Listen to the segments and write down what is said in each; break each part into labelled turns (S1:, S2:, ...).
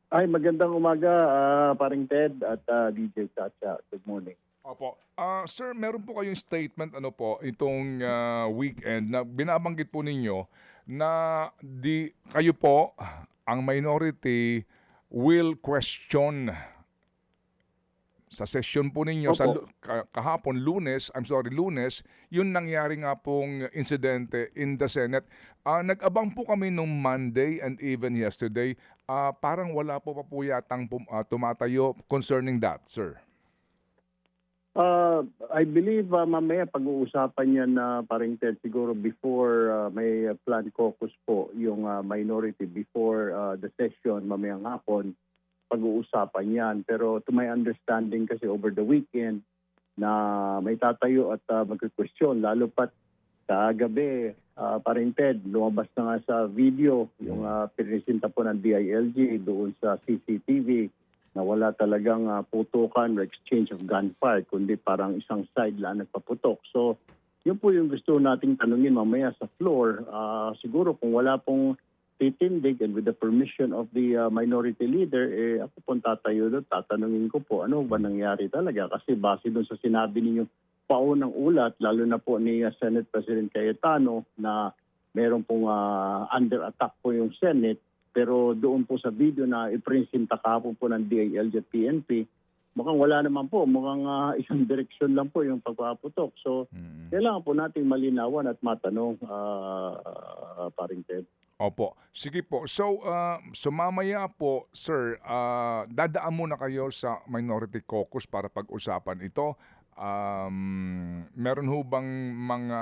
S1: Ay, magandang umaga, paring Ted at DJ Chacha. Good morning.
S2: Opo. Sir, meron po kayong statement ano po itong, weekend na binabanggit po ninyo na kayo po, ang minority will question sa session po ninyo sa
S1: Opo.
S2: kahapon Lunes, yung nangyari nga pong insidente in the Senate. Nag-abang po kami nung Monday and even yesterday, parang wala pa po yatang tumatayo concerning that, sir.
S1: I believe mamaya pag-uusapan yan na paring Ted siguro before may plan caucus po yung minority before the session mamayang hapon pag-uusapan yan. Pero to my understanding kasi over the weekend na may tatayo at magka-question lalo pat kagabi paring Ted lumabas na nga sa video yung pinisinta po ng DILG doon sa CCTV na wala talagang putukan or exchange of gunfire, kundi parang isang side lang nagpaputok. So, yun po yung gusto nating tanungin mamaya sa floor. Siguro kung wala pong titindig and with the permission of the minority leader, ako pong tatayo doon, tatanungin ko po ano ba nangyari talaga. Kasi base doon sa sinabi ninyo paunang ulat, lalo na po ni Senate President Cayetano na meron pong under attack po yung Senate. Pero doon po sa video na ipresenta kahapon po ng DILG at PNP, mukhang wala naman po. Mukhang isang direksyon lang po yung pagpaputok. So, kailangan po nating malinawan at matanong, paring Ted.
S2: Opo. Sige po. So mamaya po, sir, dadaan muna kayo sa Minority Caucus para pag-usapan ito. Meron ho bang mga,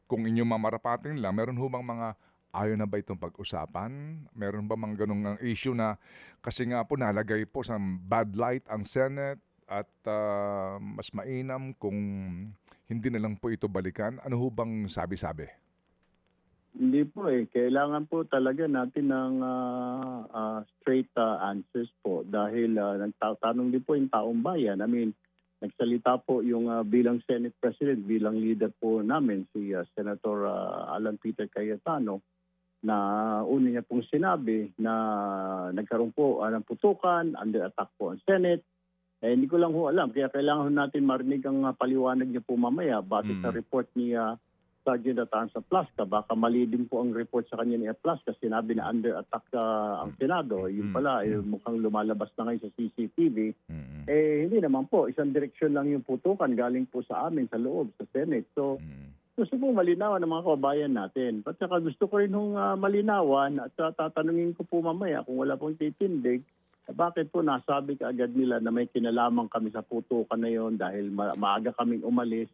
S2: kung inyong mamarapatin lang, meron ho bang mga ayaw na ba itong pag-usapan? Meron ba mga ganong issue na kasi nga po nalagay po sa bad light ang Senate at mas mainam kung hindi na lang po ito balikan? Ano ho bang sabi-sabi?
S1: Hindi po eh. Kailangan po talaga natin ng straight answers po dahil nagtatanong din po yung taong bayan. I mean, nagsalita po yung bilang Senate President, bilang leader po namin, si Senator Alan Peter Cayetano, na una niya pong sinabi na nagkaroon po ng putukan, under attack po ang Senate. Hindi ko lang ho alam. Kaya kailangan ho natin marinig ang paliwanag niya po mamaya base sa report ni Sergeant Atanza Plasca. Baka mali din po ang report sa kanya ni Plasca. Sinabi na under attack ang Senado. Yung pala, mukhang lumalabas na ngayon sa CCTV. Hindi naman po. Isang direksyon lang yung putukan galing po sa amin sa loob, sa Senate. So, gusto po malinawan ng mga kababayan natin. At saka gusto ko rin hong malinawan at tatanungin ko po mamaya kung wala pong titindig, bakit po nasabi kaagad nila na may kinalaman kami sa putukan na yon dahil maaga kaming umalis.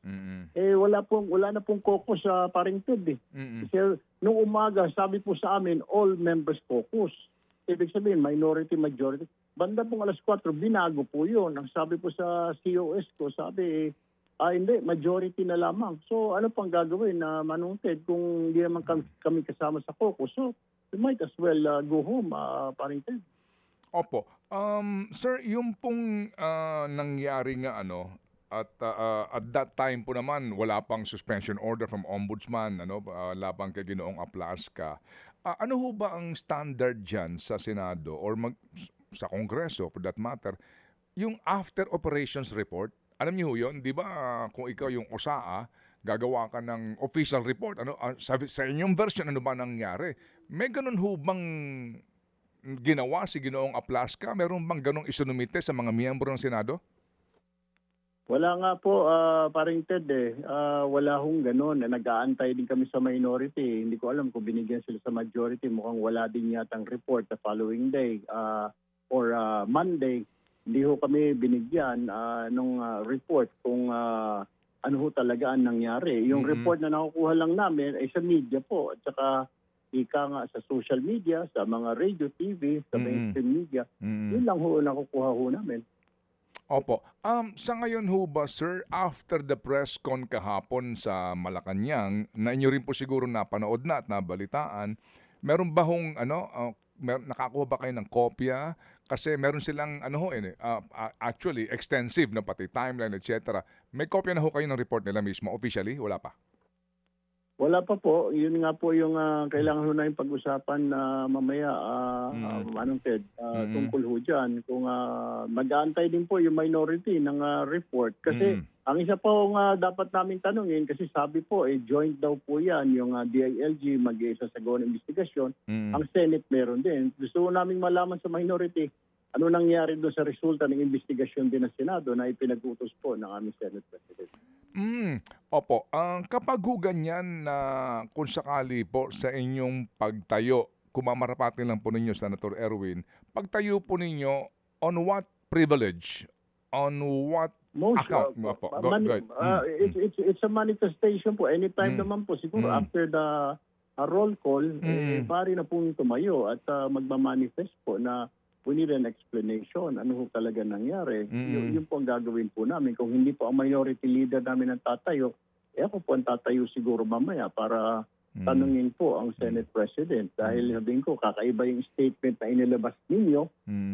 S1: Wala na pong caucus sa paring Ted eh. Kasi nung umaga, sabi po sa amin, all members caucus. Ibig sabihin, minority, majority. Banda pong alas 4, binago po yun. Ang sabi po sa COS ko, sabi hindi, majority na lamang. So ano pang gagawin na Manong Ted kung hindi naman kami kasama sa caucus? So we might as well go home, paring Ted.
S2: Opo. Sir, yung pong nangyari nga ano, at that time po naman wala pang suspension order from ombudsman labang kay Ginoong Aplasca. Ano ho ba ang standard diyan sa Senado or sa Kongreso for that matter, yung after operations report? Alam niyo ho 'yon, 'di ba? Kung ikaw yung OSAA, gagawa ka ng official report. Sa inyong version ano ba nangyari? May ganun ho bang ginawa si Ginoong Aplasca? Meron bang ganong isinumite sa mga miyembro ng Senado?
S1: Wala nga po, paring Ted eh. Wala hong gano'n. Nag-aantay din kami sa minority. Hindi ko alam kung binigyan sila sa majority. Mukhang wala din yatang report the following day or Monday. Hindi ho kami binigyan ng report kung ano ho talaga ang nangyari. Yung report na nakukuha lang namin ay sa media po. At saka ika nga sa social media, sa mga radio, TV, sa mainstream media. Yun lang ho nakukuha ho namin.
S2: Opo. Sa ngayon ho ba, sir, after the press con kahapon sa Malacanang, na inyo rin po siguro napanood na at nabalitaan, meron ba hong nakakuha ba kayo ng kopya? Kasi meron silang actually extensive na pati timeline, etc. May kopya na ho kayo ng report nila mismo officially? Wala pa?
S1: Wala pa po. Yun nga po yung kailangan ho namin pag-usapan na mamaya, Manong Ted,
S2: Mm.
S1: tungkol ho dyan. Kung mag-aantay din po yung minority ng report. Kasi ang isa po dapat namin tanungin, kasi sabi po, joint daw po yan, yung DILG mag-isasagawa ng investigasyon.
S2: Mm.
S1: Ang Senate meron din. Gusto ko namin malaman sa minority, ano nangyari doon sa resulta ng investigasyon din ng Senado na ipinag-utos po ng aming Senate President.
S2: Opo. Kapag ho ganyan na kung sakali po sa inyong pagtayo, kung mamarapatin lang po ninyo, Senator Erwin, pagtayo po ninyo, on what privilege? On what
S1: Most
S2: account? Opo. Go ahead.
S1: it's a manifestation po. Anytime naman po siguro
S2: Mm.
S1: after the roll call, pari na pong tumayo at magmamanifest po na we need an explanation. Ano ho talaga nangyari? Yun po ang gagawin po namin. Kung hindi po ang minority leader namin ang tatayo, ako po ang tatayo siguro mamaya para tanungin po ang Senate President. Dahil sabihin ko, kakaiba yung statement na inilabas ninyo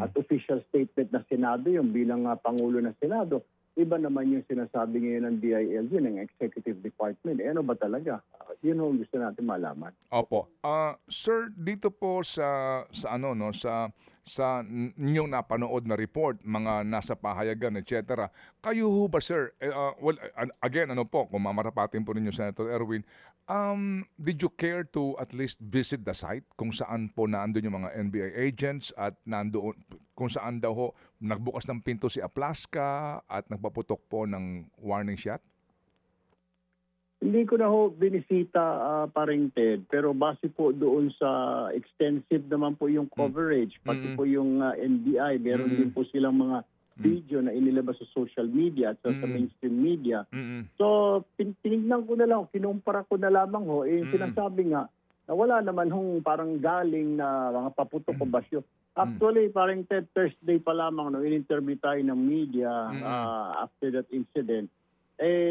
S1: at official statement na Senado yung bilang Pangulo ng Senado. Iba naman yung sinasabi ngayon ng DILG, ng Executive Department. Ano ba talaga? Yun ang gusto natin malaman.
S2: Opo. Sir, dito po sa ano no, sa inyong napanood na report, mga nasa pahayagan, etc. Kayo ho ba, sir? Again, ano po, kung mamarapatin po ninyo, Senator Erwin, did you care to at least visit the site kung saan po naandun yung mga NBI agents at nandoon kung saan daw ho nagbukas ng pinto si Aplaska at nagpaputok po ng warning shot?
S1: Hindi ko na ho binisita, paring Ted, pero base po doon sa extensive naman po yung coverage, pati po yung NBI, meron din po silang mga video na inilabas sa social media at sa mainstream media. So, tinignan ko na lang, kinumpara ko na lamang ho, sinasabi nga na wala naman hong parang galing na mga paputok o basyo. Actually, parang Ted, Thursday pa lamang, no, in-interview tayo ng media after that incident.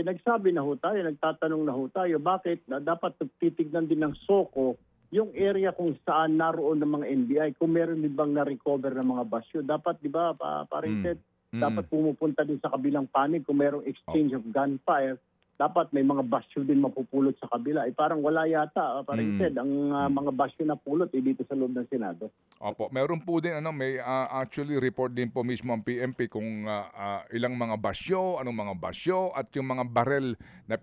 S1: Nagsabi na ho tayo, nagtatanong na ho tayo, bakit na dapat titignan din ng SOCO yung area kung saan naroon ng mga NBI, kung meron din bang na-recover ng mga basyo. Dapat, di ba, parang Ted, dapat pumupunta din sa kabilang panig kung merong exchange of gunfire. Dapat may mga basyo din mapupulot sa kabila. Parang wala yata, parang Ted, ang mga basyo na pulot dito sa loob ng Senado.
S2: Opo, meron po din may actually report din po mismo ang PMP kung ilang mga basyo, anong mga basyo at yung mga barel na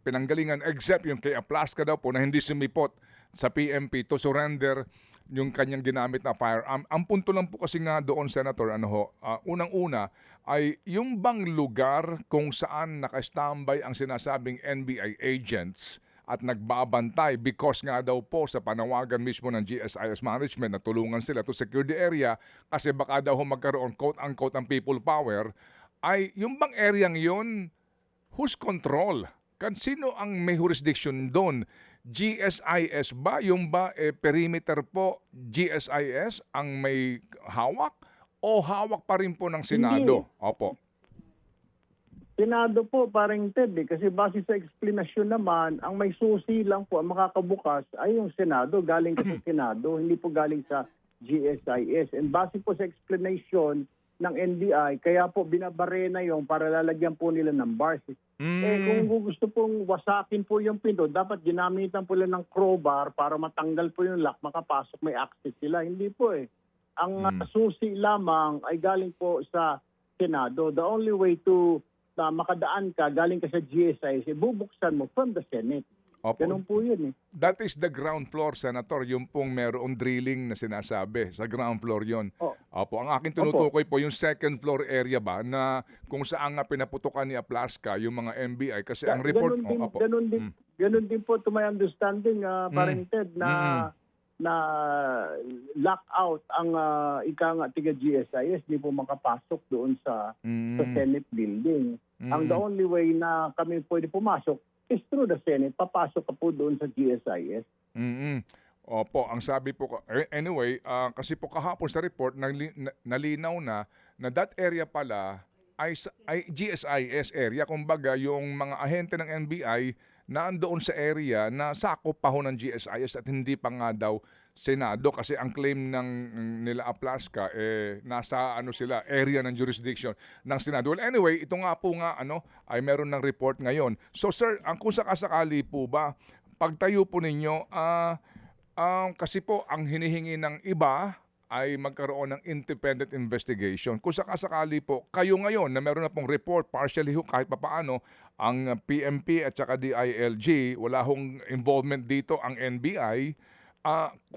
S2: pinanggalingan except yung kay Aplaska daw po na hindi sumipot sa PMP to surrender yung kanyang ginamit na firearm. Ang punto lang po kasi nga doon, Senator, unang-una ay yung bang lugar kung saan naka-standby ang sinasabing NBI agents at nagbabantay because nga daw po sa panawagan mismo ng GSIS management na tulungan sila to secure the area kasi baka daw magkaroon quote-unquote ang people power, ay yung bang area yun, whose control? Sino ang may jurisdiction doon? GSIS ba? Yung ba perimeter po GSIS ang may hawak? O hawak pa rin po ng Senado?
S1: Hindi.
S2: Opo.
S1: Senado po, parang Ted, kasi base sa explanation naman, ang may susi lang po, ang makakabukas ay yung Senado. Galing sa Senado, hindi po galing sa GSIS. And base po sa explanation ng NBI, kaya po binabarena yung para lalagyan po nila ng bars. Kung gusto pong wasakin po yung pinto, dapat ginamitan po nila ng crowbar para matanggal po yung lock, makapasok, may access sila. Hindi po Ang susi lamang ay galing po sa Senado. The only way to makadaan ka, galing ka sa GSIS, bubuksan mo from the Senate.
S2: Opo.
S1: Ganun po yun
S2: That is the ground floor, Senator. Yung pong merong drilling na sinasabi. Sa ground floor yon. Opo. Ang aking tinutukoy po, yung second floor area ba na kung saan nga pinaputukan ni Aplaska yung mga NBI. Kasi ang report...
S1: Ganun din po to my understanding, parang Ted, na lockout ang tiga GSIS, di po makapasok doon sa Senate building. Ang the only way na kami pwede pumasok is through the Senate. Papasok ka po doon sa GSIS.
S2: Opo, ang sabi po, anyway, kasi po kahapon sa report, nalinaw na that area pala ay GSIS area. Kumbaga, yung mga ahente ng NBI na andoon sa area na sakop pa ho ng GSIS at hindi pa nga daw Senado kasi ang claim nila Aplaska nasa sila area ng jurisdiction ng Senado. Well, anyway, ito nga po nga ay meron ng report ngayon. So sir, ang kung sakasakali po ba pagtayo po ninyo, kasi po ang hinihingi ng iba ay magkaroon ng independent investigation. Kung sakasakali po, kayo ngayon na meron na pong report, partially ho kahit papaano, ang PNP at saka DILG, wala hong involvement dito ang NBI,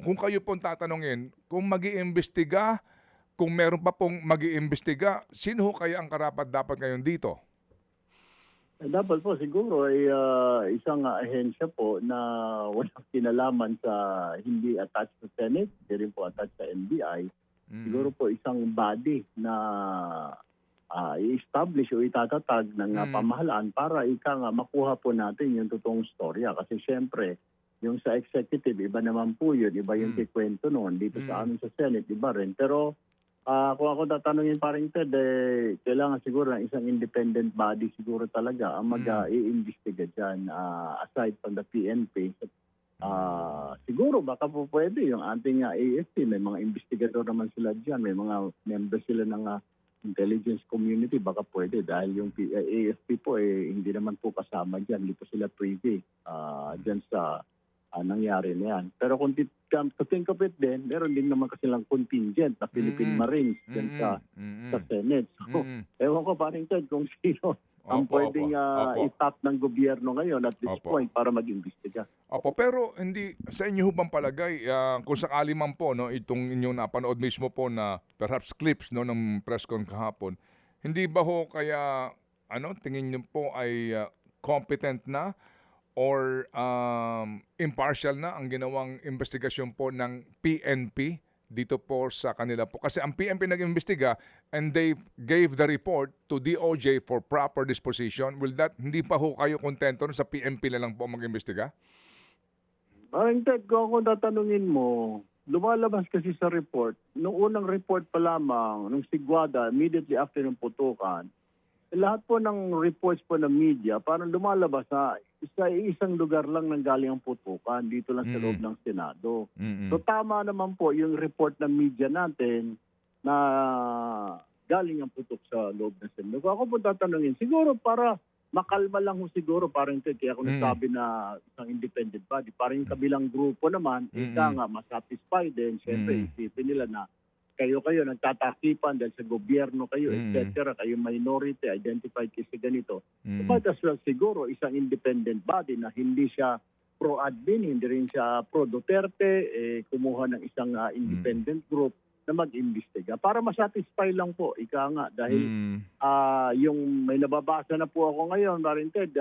S2: kung kayo pong tatanungin, kung mag-iimbestiga, kung meron pa pong mag-iimbestiga, sino ho kaya ang karapat-dapat ngayon dito?
S1: Dapat po siguro ay isang ahensya po na walang kinalaman sa hindi attached sa Senate, hindi rin po attached sa NBI. Siguro po isang body na i-establish o itatatag ng pamahalaan para makuha po natin yung totoong storya. Kasi siyempre, yung sa executive, iba naman po yun, iba yung kikwento noon. Dito sa amin sa Senate, iba rin. Pero kung ako tatanungin paring Ted, kailangan siguro ng isang independent body siguro talaga ang mag-iimbestiga dyan aside from the PNP. Siguro baka po pwede yung ating AFP, may mga investigador naman sila dyan, may mga members sila ng intelligence community, baka pwede dahil yung AFP po hindi naman po kasama dyan, hindi po sila privy dyan sa nangyari na yan. Pero kung to think of it din, meron din naman kasi lang contingent na Philippine Marines dyan sa Senate. So, ewan ko paring Ted kung sino ang pwedeng itap ng gobyerno ngayon at this point para mag-imbestiga.
S2: Opo, pero hindi sa inyo bang palagay, kung sakali man po, no, itong inyong napanood mismo po na perhaps clips no, ng press con kahapon, hindi ba ho kaya, tingin niyo po ay competent na or impartial na ang ginawang investigasyon po ng PNP dito po sa kanila po? Kasi ang PNP nag-imbestiga and they gave the report to DOJ for proper disposition. Will that, hindi pa ho kayo kontento sa PNP na lang po mag-imbestiga?
S1: Ted, kung ako tatanungin mo, lumalabas kasi sa report, nung unang report pa lamang, nung Sigwada, immediately after ng putukan, lahat po ng reports po ng media, parang lumalabas na isang lugar lang nang galing ang putukan, dito lang sa loob ng Senado. So tama naman po yung report ng media natin na galing ang putok sa loob ng Senado. Kung ako po tatanungin, siguro para makalma lang ho siguro, parang kaya ako nasabi na isang independent body, parang yung kabilang grupo naman, masatisfied din, siyempre isipin nila na kayo nagtatakipan dahil sa gobyerno kayo, etc. Kayo minority, identified kasi ganito. But as well, siguro, isang independent body na hindi siya pro-admin, hindi rin siya pro-Duterte, kumuha ng isang independent group na mag-imbestiga. Para masatisfy lang po, dahil yung may nababasa na po ako ngayon, Marin Ted,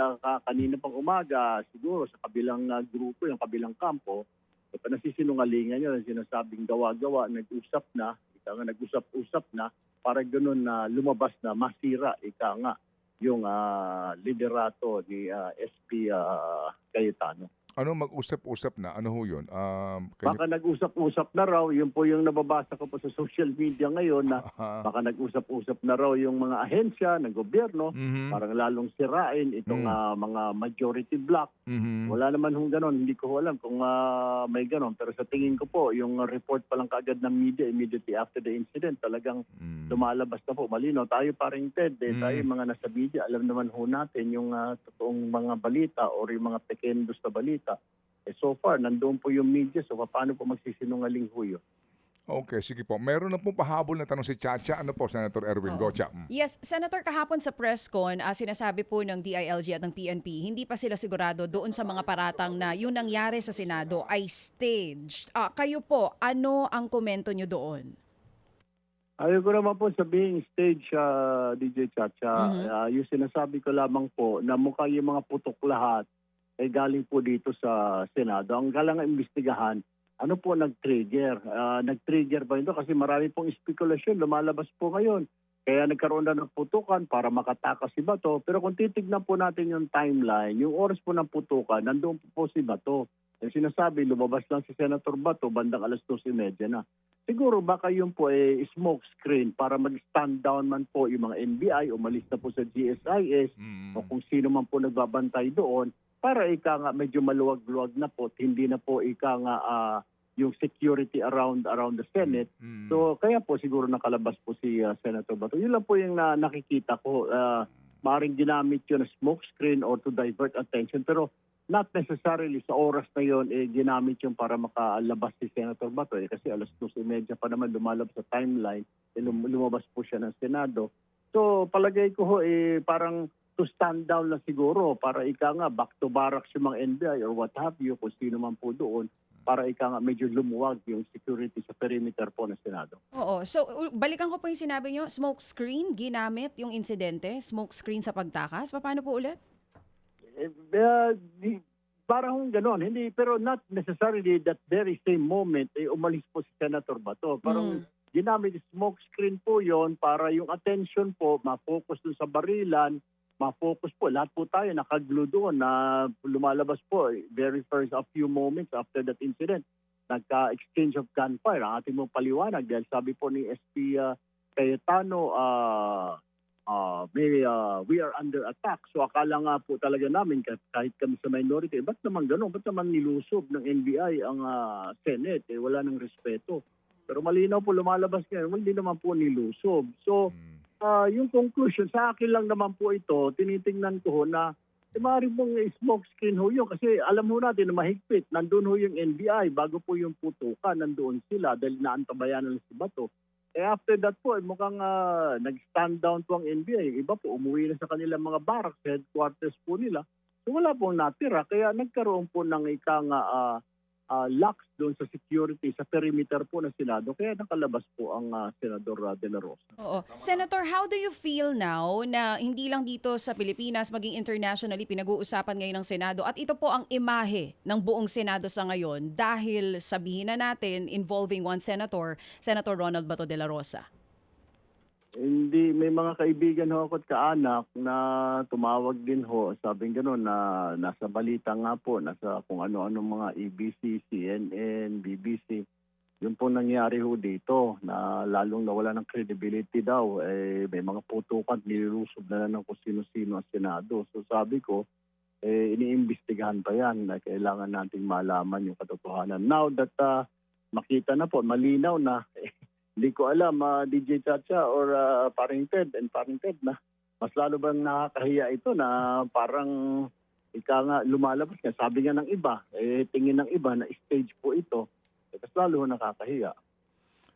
S1: kanina pang umaga, siguro sa kabilang grupo, yung kabilang kampo, at nasisinungalingan nyo, sinasabing gawa-gawa, nag-usap na para ganoon na lumabas na masira, yung liderato ni SP Cayetano.
S2: Ano mag-usap-usap na? Ano ho yun?
S1: Baka nag-usap-usap na raw, yun po yung nababasa ko po sa social media ngayon na baka nag-usap-usap na raw yung mga ahensya ng gobyerno, parang lalong sirain itong mga majority bloc. Wala naman hong ganon, hindi ko alam kung may ganon. Pero sa tingin ko po, yung report pa lang kaagad ng media immediately after the incident, talagang lumalabas na po. Malino, tayo paring Ted, tayo mga nasa media, alam naman ho natin yung totoong mga balita or yung mga pekendos na balita. So far, nandoon po yung media, so paano po magsisinungaling ho yun?
S2: Okay, sige po. Meron na pong pahabol na tanong si Chacha. Ano po, Senator Erwin Gocha?
S3: Yes, Senator, kahapon sa press con, sinasabi po ng DILG at ng PNP, hindi pa sila sigurado doon sa mga paratang na yung nangyari sa Senado ay staged. Kayo po, ano ang komento nyo doon?
S1: Ayaw ko naman po sabihin stage, DJ Chacha. Yung sinasabi ko lamang po na mukha yung mga putok lahat ay galing po dito sa Senado. Ang kailangan imbestigahan, ano po nag-trigger? Nag-trigger ba ito? Kasi marami pong spekulasyon, lumalabas po ngayon. Kaya nagkaroon na ng putukan para makatakas si Bato. Pero kung titignan po natin yung timeline, yung oras po ng putukan, nandoon po si Bato. Yung sinasabi, lumabas lang si Senator Bato, bandang 2:30 na. Siguro baka yun po smoke screen para mag-stand down man po yung mga NBI, umalis na po sa GSIS, o kung sino man po nagbabantay doon, para medyo maluwag-luwag na po, hindi na po yung security around the Senate. So kaya po siguro nakalabas po si Senator Bato. Yun lang po yung nakikita ko. Maaaring ginamit yun na smoke screen or to divert attention. Pero not necessarily sa oras na yon ginamit yung para makalabas si Senator Bato kasi alas 2:30 pa naman lumalabas sa timeline, lumabas po siya ng Senado. So palagay ko parang to stand down lang siguro para back to barracks yung mga NBI or what have you, kung sino man po doon, para medyo lumuwag yung security sa perimeter po ng Senado.
S3: Oo. So, balikan ko po yung sinabi nyo, smoke screen ginamit yung insidente, smoke screen sa pagtakas. Paano po ulit?
S1: Parang ganon, hindi, pero not necessarily that very same moment umalis po si Senator Bato. Parang ginamit smoke screen po yon para yung attention po ma-focus dun sa barilan, ma-focus po. Lahat po tayo nakagludo doon na lumalabas po very first a few moments after that incident. Nagka-exchange of gunfire. Ang ating mong paliwanag dahil sabi po ni SP Cayetano, we are under attack. So akala nga po talaga namin kahit kami sa minority, ba't naman gano'n? Ba't naman nilusob ng NBI ang Senate? Wala nang respeto. Pero malinaw po lumalabas ngayon, hindi naman po nilusob. So yung conclusion, sa akin lang naman po ito, tinitingnan ko na maaaring pong smoke screen ho yun. Kasi alam ho natin na mahigpit, nandun ho yung NBI, bago po yung putukan, nandoon sila dahil naantabayan na si Bato. After that po, mukhang nag-stand down po ang NBI. Iba po, umuwi na sa kanilang mga barracks, headquarters po nila. So wala pong natira. Kaya nagkaroon po ng lax doon sa security, sa perimeter po ng Senado. Kaya nakalabas po ang Senador De La Rosa.
S3: Oo. Senator, how do you feel now na hindi lang dito sa Pilipinas, maging internationally, pinag-uusapan ngayon ng Senado at ito po ang imahe ng buong Senado sa ngayon dahil sabihin na natin involving one senator, Senator Ronald Bato de la Rosa?
S1: Hindi, may mga kaibigan ho ako at kaanak na tumawag din ho. Sabing gano'n na nasa balita nga po, nasa kung ano-ano mga EBC, CNN, BBC. Yun po nangyari ho dito na lalong nawala ng credibility daw. May mga putukan, nilusob na lang ng kung sino-sino ang Senado. So sabi ko, iniimbestigahan pa yan na kailangan nating malaman yung katotohanan. Now that makita na po, malinaw na, hindi ko alam, DJ Chacha or Paring Ted na mas lalo bang nakakahiya ito na parang lumalabas nga. Sabi nga ng iba, tingin ng iba na stage po ito. Mas lalo nakakahiya.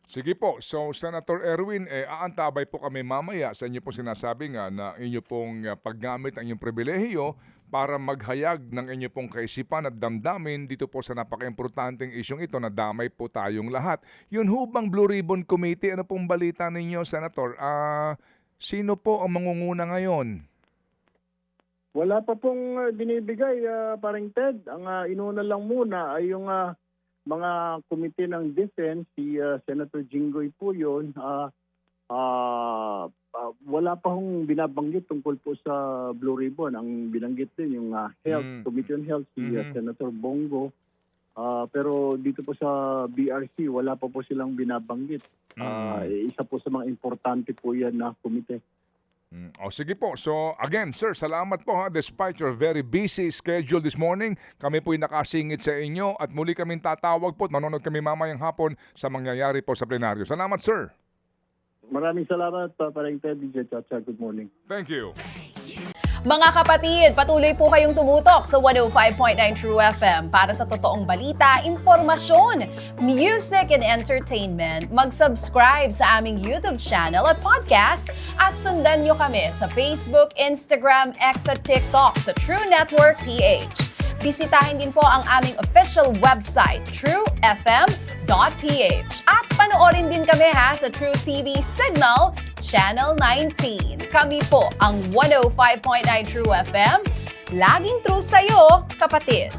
S2: Sige po. So, Senator Erwin, aantabay po kami mamaya sa inyo po sinasabi nga na inyo pong paggamit ang inyong pribilehiyo para maghayag ng inyo pong kaisipan at damdamin dito po sa napaka-importanteng isyong ito na damay po tayong lahat. Yun hubang Blue Ribbon Committee, ano pong balita ninyo, Senator? Sino po ang mangunguna ngayon?
S1: Wala pa pong binibigay, Paring Ted. Ang inuna lang muna ay yung mga komite ng defense, si Senator Jinggoy po yun, wala pa hong binabanggit tungkol po sa Blue Ribbon. Ang binanggit din yung Health, Committee on Health, si Senator Bongo. Pero dito po sa BRC, wala pa po silang binabanggit. Isa po sa mga importante po yan na komite.
S2: Sige po. So again, sir, salamat po ha. Despite your very busy schedule this morning, kami po'y nakasingit sa inyo at muli kaming tatawag po at manonood kami mamayang hapon sa mangyayari po sa plenaryo. Salamat, sir.
S1: Maraming salamat, Paring Ted, DJ Chacha. Good morning.
S2: Thank you.
S4: Mga kapatid, patuloy po kayong tumutok sa 105.9 True FM para sa totoong balita, impormasyon, music and entertainment. Mag-subscribe sa aming YouTube channel at podcast at sundan nyo kami sa Facebook, Instagram, X at TikTok sa True Network PH. Bisitahin din po ang aming official website, truefm.ph. At panoorin din kami sa True TV Signal, Channel 19. Kami po ang 105.9 True FM. Laging true sa'yo, kapatid.